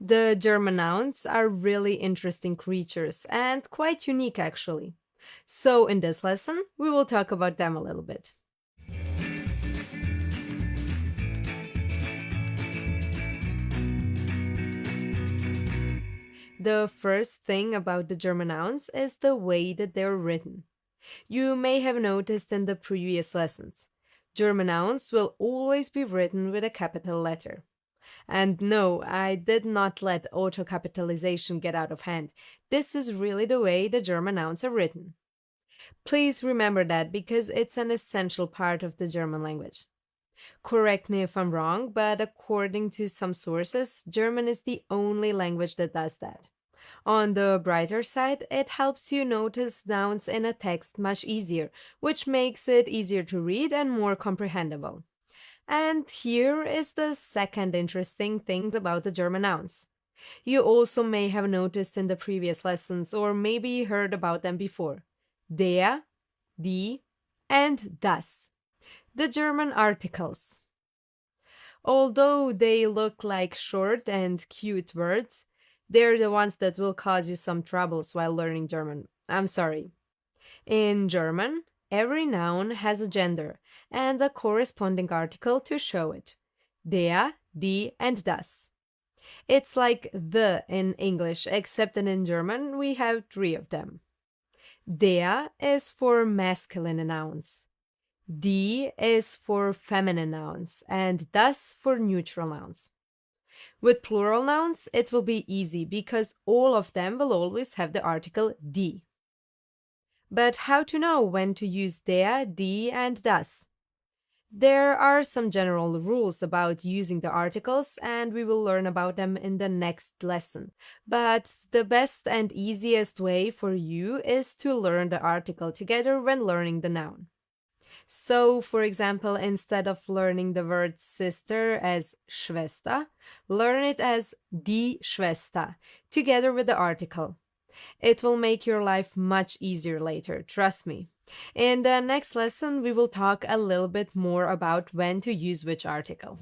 The German nouns are really interesting creatures and quite unique actually. So in this lesson, we will talk about them a little bit. The first thing about the German nouns is the way that they're written. You may have noticed in the previous lessons, German nouns will always be written with a capital letter. And no, I did not let auto-capitalization get out of hand. This is really the way the German nouns are written. Please remember that because it's an essential part of the German language. Correct me if I'm wrong, but according to some sources, German is the only language that does that. On the brighter side, it helps you notice nouns in a text much easier, which makes it easier to read and more comprehensible. And here is the second interesting thing about the German nouns. You also may have noticed in the previous lessons or maybe heard about them before. Der, die, and das. The German articles. Although they look like short and cute words, they're the ones that will cause you some troubles while learning German. I'm sorry. In German, every noun has a gender and a corresponding article to show it. Der, die, and das. It's like the in English, except that in German we have 3 of them. Der is for masculine nouns. Die is for feminine nouns, and das for neutral nouns. With plural nouns, it will be easy because all of them will always have the article die. But how to know when to use der, die, and das? There are some general rules about using the articles, and we will learn about them in the next lesson. But the best and easiest way for you is to learn the article together when learning the noun. So, for example, instead of learning the word sister as Schwester, learn it as die Schwester, together with the article. It will make your life much easier later, trust me. In the next lesson, we will talk a little bit more about when to use which article.